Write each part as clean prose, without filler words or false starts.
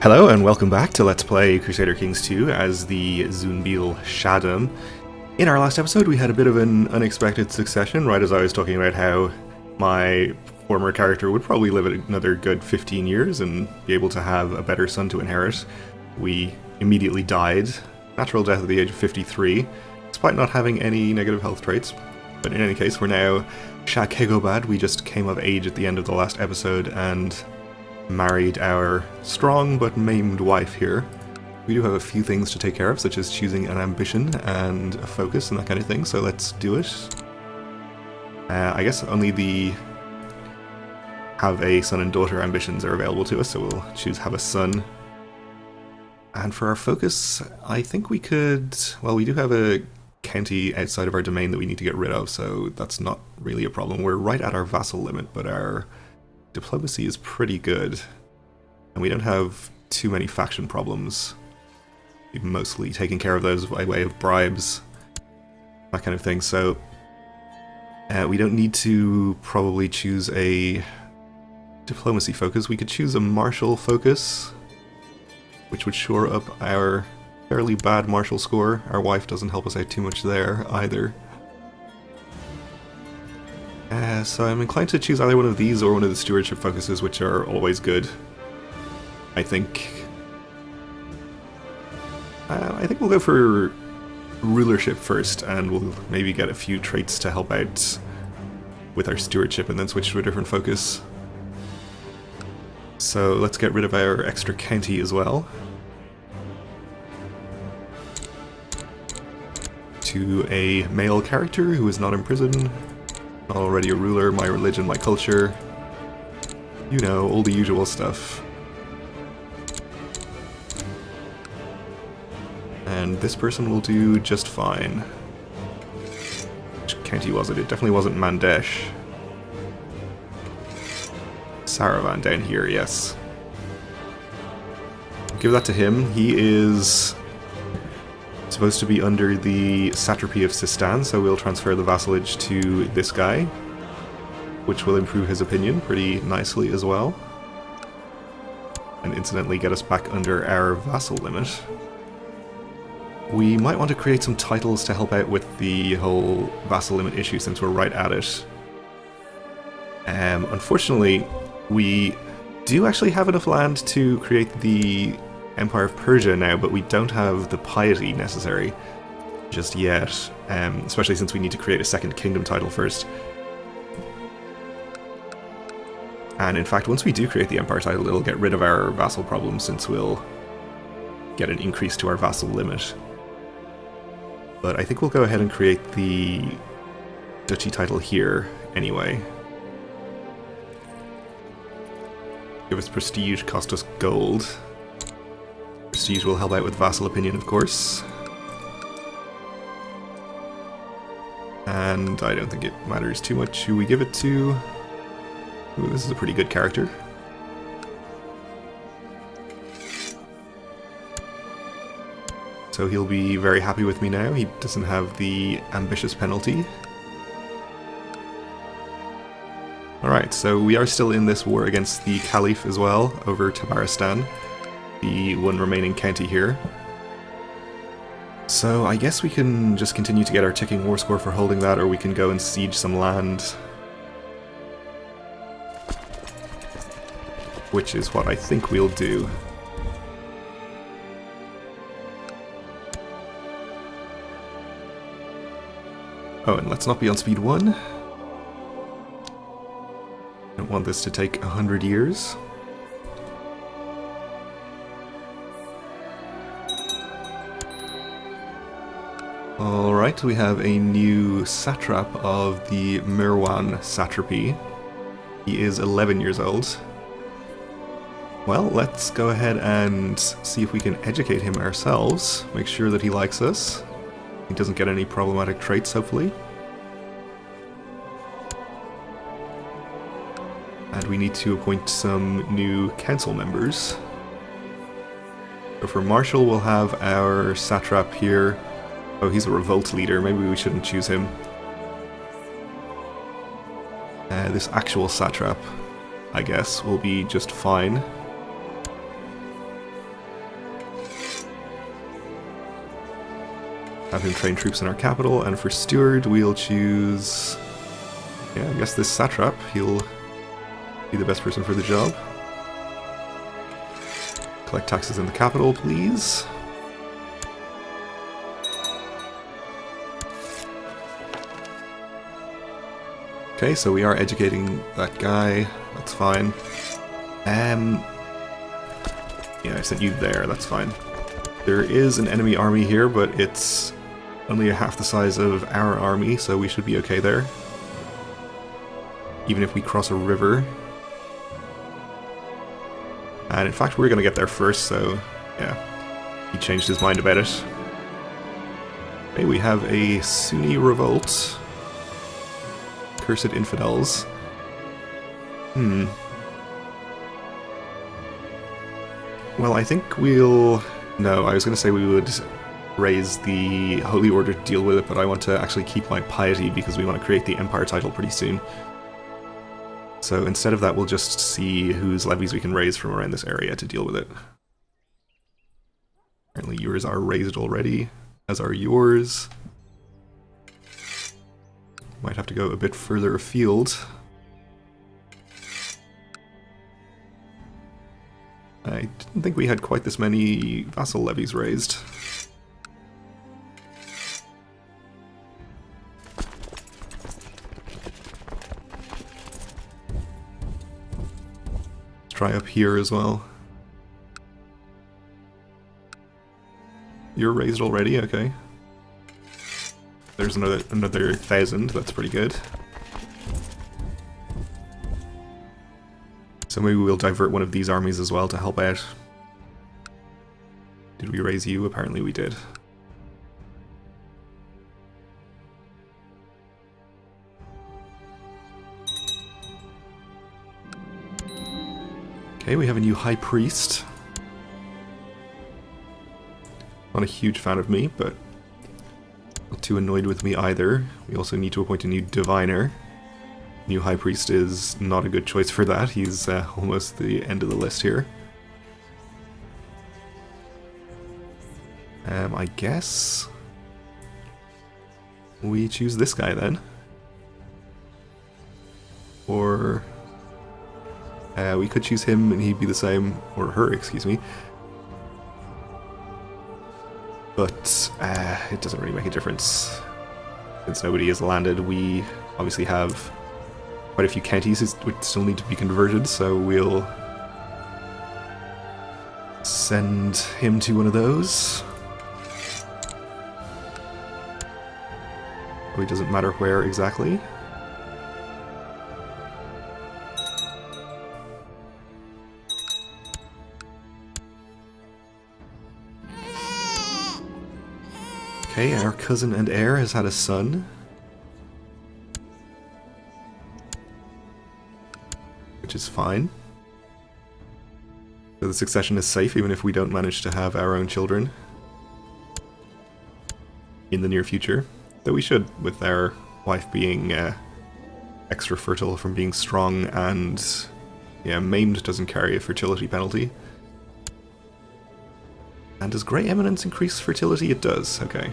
Hello and welcome back to Let's Play Crusader Kings 2 as the Zunbil Shaddam. In our last episode we had a bit of an unexpected succession, right as I was talking about how my former character would probably live another good 15 years and be able to have a better son to inherit. We immediately died, natural death at the age of 53, despite not having any negative health traits. But in any case, we're now Shah Kegobad. We just came of age at the end of the last episode and married our strong but maimed wife here. We do have a few things to take care of, such as choosing an ambition and a focus and that kind of thing, so let's do it. I guess only the have a son and daughter ambitions are available to us, so we'll choose have a son. And for our focus, I think we could... well, we do have a county outside of our domain that we need to get rid of, so that's not really a problem. We're right at our vassal limit, but our diplomacy is pretty good, and we don't have too many faction problems. We've mostly taken care of those by way of bribes, that kind of thing, so we don't need to probably choose a diplomacy focus. We could choose a martial focus, which would shore up our fairly bad martial score. Our wife doesn't help us out too much there either. So I'm inclined to choose either one of these or one of the stewardship focuses, which are always good. I think we'll go for rulership first, and we'll maybe get a few traits to help out with our stewardship and then switch to a different focus. So let's get rid of our extra county as well. To a male character who is not in prison. Not already a ruler, my religion, my culture. You know, all the usual stuff. And this person will do just fine. Which county was it? It definitely wasn't Mandesh. Saravan down here, yes. Give that to him. He is supposed to be under the satrapy of Sistan, so we'll transfer the vassalage to this guy, which will improve his opinion pretty nicely as well, and incidentally get us back under our vassal limit. We might want to create some titles to help out with the whole vassal limit issue since we're right at it. Unfortunately, we do actually have enough land to create the Empire of Persia now, but we don't have the piety necessary just yet, especially since we need to create a second kingdom title first. And in fact, once we do create the Empire title, it'll get rid of our vassal problems since we'll get an increase to our vassal limit. But I think we'll go ahead and create the duchy title here anyway. Give us prestige, cost us gold. Prestige will help out with vassal opinion, of course. And I don't think it matters too much who we give it to. Ooh, this is a pretty good character. So he'll be very happy with me now. He doesn't have the ambitious penalty. Alright, so we are still in this war against the Caliph as well, over Tabaristan, the one remaining county here. So I guess we can just continue to get our ticking war score for holding that, or we can go and siege some land. Which is what I think we'll do. Oh, and let's not be on speed 1. Don't want this to take 100 years. Alright, we have a new satrap of the Mirwan satrapy. He is 11 years old. Well, let's go ahead and see if we can educate him ourselves. Make sure that he likes us. He doesn't get any problematic traits, hopefully. And we need to appoint some new council members. So for Marshal, we'll have our satrap here. Oh, he's a revolt leader. Maybe we shouldn't choose him. This actual satrap, I guess, will be just fine. have him train troops in our capital, and for steward we'll choose... yeah, I guess this satrap. He'll be the best person for the job. Collect taxes in the capital, please. Okay, so we are educating that guy. That's fine. Yeah, I sent you there. That's fine. There is an enemy army here, but it's only half the size of our army, so we should be okay there. Even if we cross a river. And in fact, we're going to get there first, so yeah. He changed his mind about it. Okay, we have a Sunni revolt. Cursed infidels. Well, I think we'll... no, I was going to say we would raise the Holy Order to deal with it, but I want to actually keep my piety because we want to create the Empire title pretty soon. So instead of that, we'll just see whose levies we can raise from around this area to deal with it. Apparently yours are raised already, as are yours. Might have to go a bit further afield. I didn't think we had quite this many vassal levies raised. Let's try up here as well. You're raised already? Okay. There's another 1,000, that's pretty good. So maybe we'll divert one of these armies as well to help out. Did we raise you? Apparently we did. Okay, we have a new High Priest. Not a huge fan of me, but not too annoyed with me either. We also need to appoint a new Diviner. New High Priest is not a good choice for that. He's almost the end of the list here. I guess we choose this guy then. Or we could choose him and he'd be the same, or her, excuse me. But it doesn't really make a difference. Since nobody has landed, we obviously have quite a few counties which still need to be converted, so we'll send him to one of those. It doesn't matter where exactly. Okay, our cousin and heir has had a son. Which is fine. So the succession is safe even if we don't manage to have our own children in the near future. Though we should, with our wife being extra fertile from being strong, and yeah, maimed doesn't carry a fertility penalty. And does Grey Eminence increase fertility? It does, okay.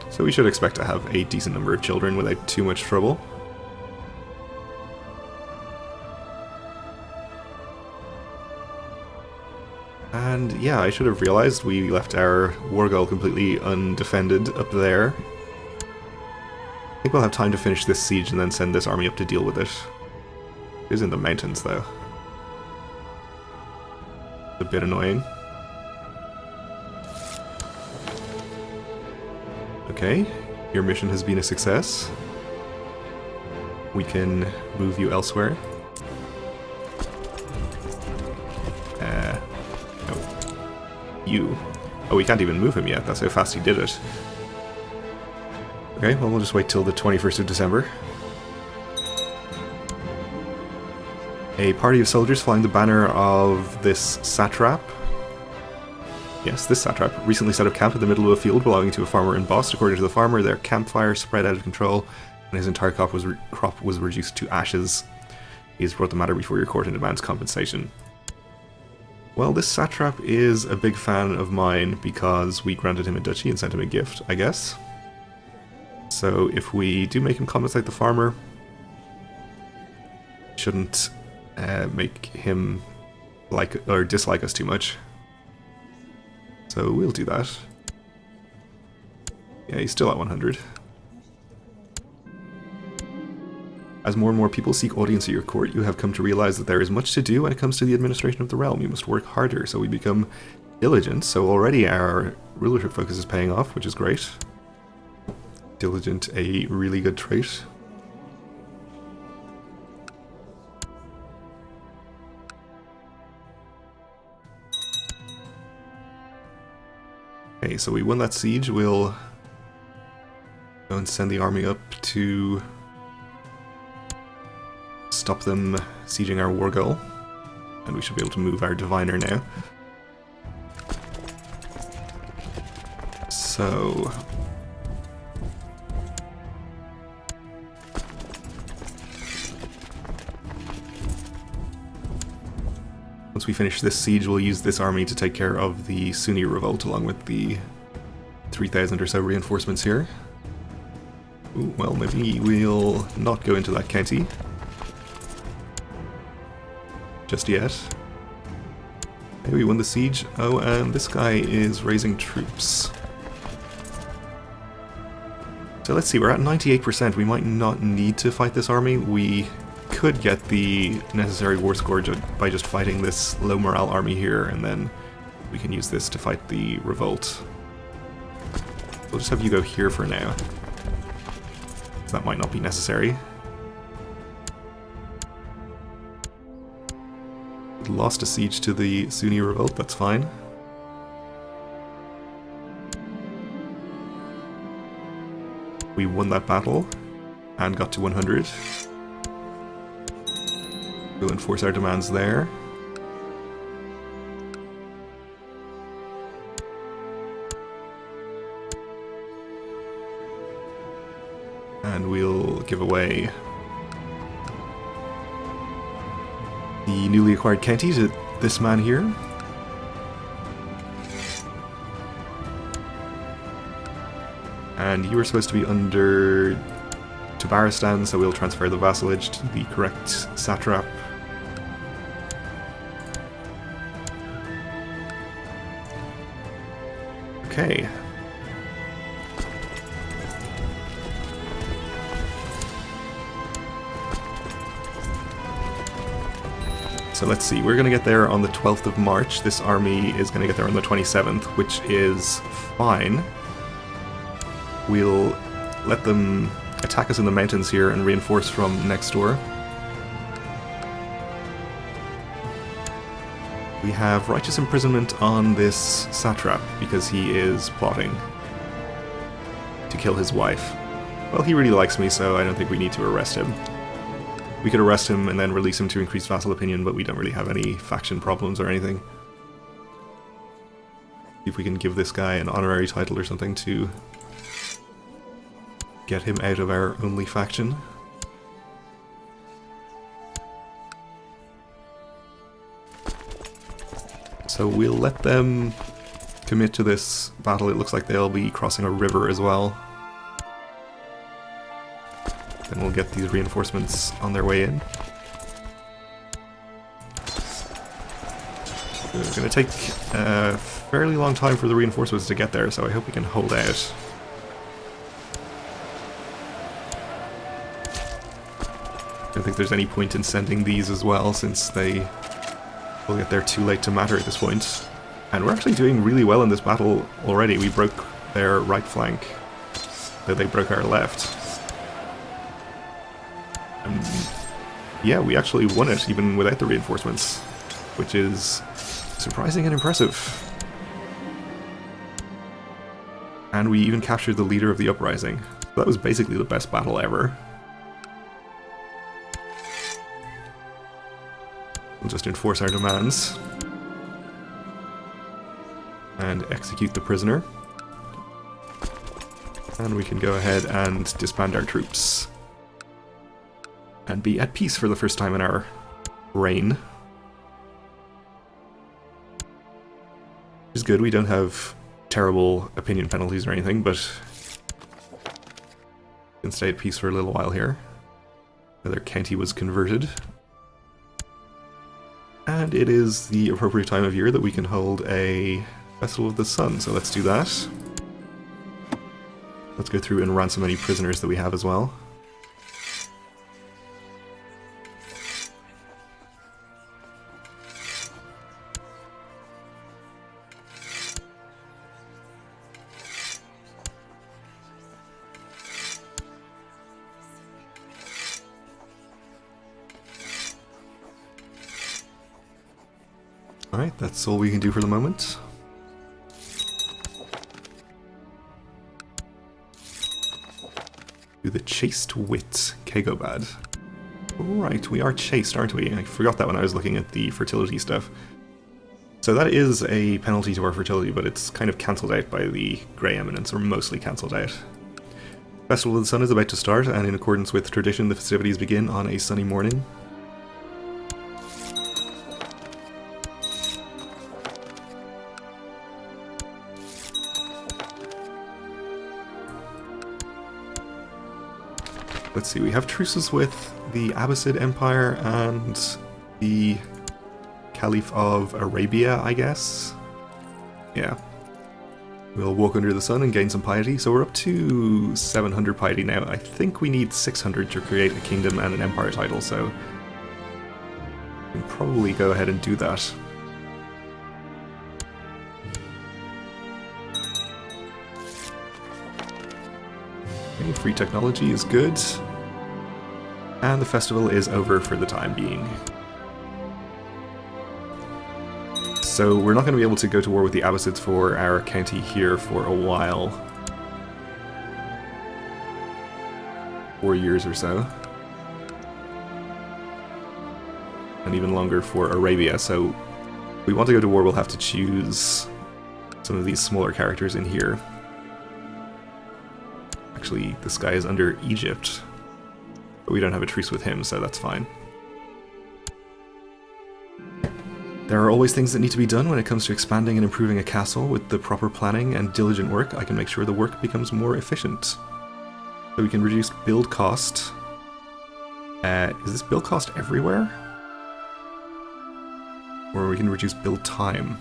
So we should expect to have a decent number of children without too much trouble. And yeah, I should have realized we left our war goal completely undefended up there. I think we'll have time to finish this siege and then send this army up to deal with it. It is in the mountains though. A bit annoying. Okay, your mission has been a success. We can move you elsewhere. You. Oh, we can't even move him yet. That's how fast he did it. Okay, well, we'll just wait till the 21st of December. A party of soldiers flying the banner of this satrap. Yes, this satrap recently set up camp in the middle of a field belonging to a farmer in Bost. According to the farmer, their campfire spread out of control and his entire crop was reduced to ashes. He has brought the matter before your court and demands compensation. Well, this satrap is a big fan of mine because we granted him a duchy and sent him a gift, I guess. So if we do make him compensate the farmer, shouldn't make him like or dislike us too much. So we'll do that. Yeah, he's still at 100. As more and more people seek audience at your court, you have come to realize that there is much to do when it comes to the administration of the realm. You must work harder, so we become diligent. So already our rulership focus is paying off, which is great. Diligent, a really good trait. Okay, so we won that siege. We'll go and send the army up to stop them sieging our war goal, and we should be able to move our diviner now. So once we finish this siege, we'll use this army to take care of the Sunni revolt along with the 3,000 or so reinforcements here. Ooh, well, maybe we'll not go into that county just yet. Okay, we won the siege. Oh, and this guy is raising troops. So let's see, we're at 98%. We might not need to fight this army. We could get the necessary war score by just fighting this low morale army here, and then we can use this to fight the revolt. We'll just have you go here for now. That might not be necessary. Lost a siege to the Sunni revolt, that's fine. We won that battle and got to 100. We'll enforce our demands there. And we'll give away the newly acquired county to this man here. And you were supposed to be under Tabaristan, so we'll transfer the vassalage to the correct satrap. Okay. So let's see, we're going to get there on the 12th of March. This army is going to get there on the 27th, which is fine. We'll let them attack us in the mountains here and reinforce from next door. We have righteous imprisonment on this satrap because he is plotting to kill his wife. Well, he really likes me, so I don't think we need to arrest him. We could arrest him and then release him to increase vassal opinion, but we don't really have any faction problems or anything. See if we can give this guy an honorary title or something to get him out of our only faction. So we'll let them commit to this battle. It looks like they'll be crossing a river as well. Then we'll get these reinforcements on their way in. It's going to take a fairly long time for the reinforcements to get there, so I hope we can hold out. I don't think there's any point in sending these as well, since they will get there too late to matter at this point. And we're actually doing really well in this battle already. We broke their right flank, though they broke our left. Yeah, we actually won it even without the reinforcements, which is surprising and impressive. And we even captured the leader of the uprising. That was basically the best battle ever. We'll just enforce our demands and execute the prisoner. And we can go ahead and disband our troops and be at peace for the first time in our reign. good. We don't have terrible opinion penalties or anything, but we can stay at peace for a little while here. Another county was converted. And it is the appropriate time of year that we can hold a Festival of the Sun, so let's do that. Let's go through and ransom any prisoners that we have as well. Alright, that's all we can do for the moment. Do the chaste wit, Kegobad. Right, we are chaste, aren't we? I forgot that when I was looking at the fertility stuff. So that is a penalty to our fertility, but it's kind of cancelled out by the Grey Eminence, or mostly cancelled out. Festival of the Sun is about to start, and in accordance with tradition, the festivities begin on a sunny morning. Let's see, we have truces with the Abbasid Empire and the Caliph of Arabia, I guess? Yeah. We'll walk under the sun and gain some piety. So we're up to 700 piety now. I think we need 600 to create a kingdom and an empire title, so we can probably go ahead and do that. Okay, free technology is good. And the festival is over for the time being. So we're not going to be able to go to war with the Abbasids for our county here for a while. 4 years or so. And even longer for Arabia, so if we want to go to war, we'll have to choose some of these smaller characters in here. Actually, this guy is under Egypt. But we don't have a truce with him, so that's fine. There are always things that need to be done when it comes to expanding and improving a castle. With the proper planning and diligent work, I can make sure the work becomes more efficient. So we can reduce build cost. Is this build cost everywhere? Or we can reduce build time.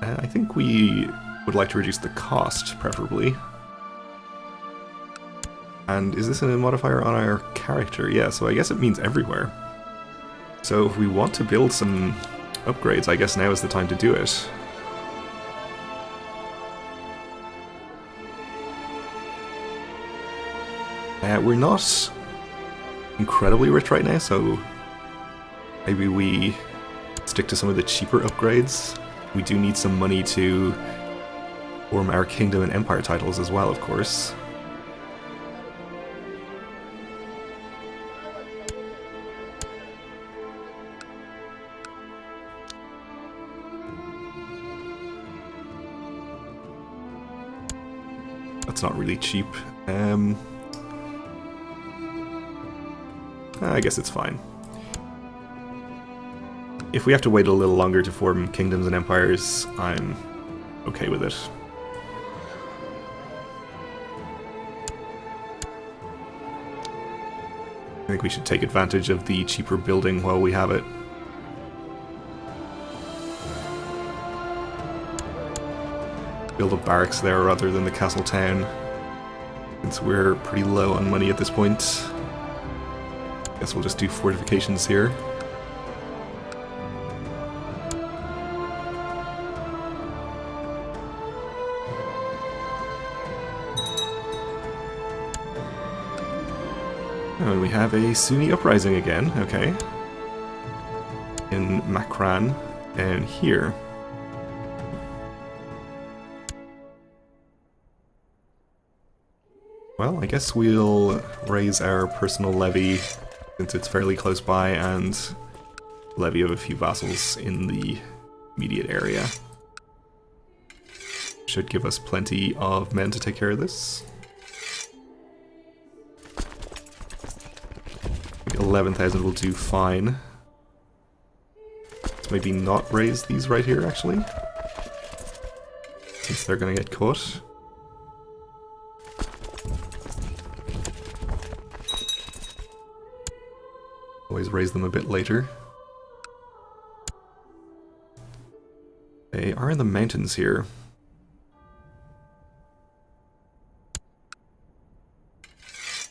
I think we would like to reduce the cost, preferably. And is this a modifier on our character? Yeah, so I guess it means everywhere. So if we want to build some upgrades, I guess now is the time to do it. We're not incredibly rich right now, so maybe we stick to some of the cheaper upgrades. We do need some money to form our kingdom and empire titles as well, of course. That's not really cheap. I guess it's fine. If we have to wait a little longer to form kingdoms and empires, I'm okay with it. I think we should take advantage of the cheaper building while we have it. Build a barracks there rather than the castle town, since we're pretty low on money at this point. Guess we'll just do fortifications here. Oh, and we have a Sunni uprising again, okay. In Makran, and here. Well, I guess we'll raise our personal levy, since it's fairly close by, and levy of a few vassals in the immediate area. Should give us plenty of men to take care of this. I think 11,000 will do fine. Let's maybe not raise these right here, actually. since they're going to get caught. Always raise them a bit later. They are in the mountains here.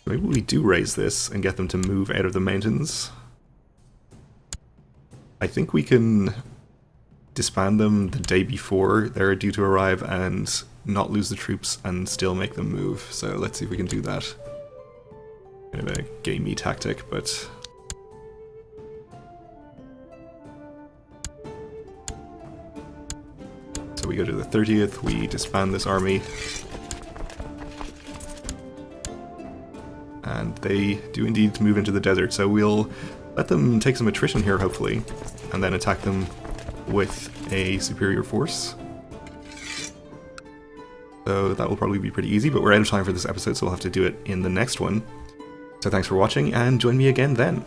Maybe we do raise this and get them to move out of the mountains. I think we can disband them the day before they're due to arrive and not lose the troops and still make them move. So let's see if we can do that. Kind of a gamey tactic, but... So we go to the 30th, we disband this army. And they do indeed move into the desert, so we'll let them take some attrition here, hopefully, and then attack them with a superior force. So that will probably be pretty easy, but we're out of time for this episode, so we'll have to do it in the next one. So thanks for watching, and join me again then.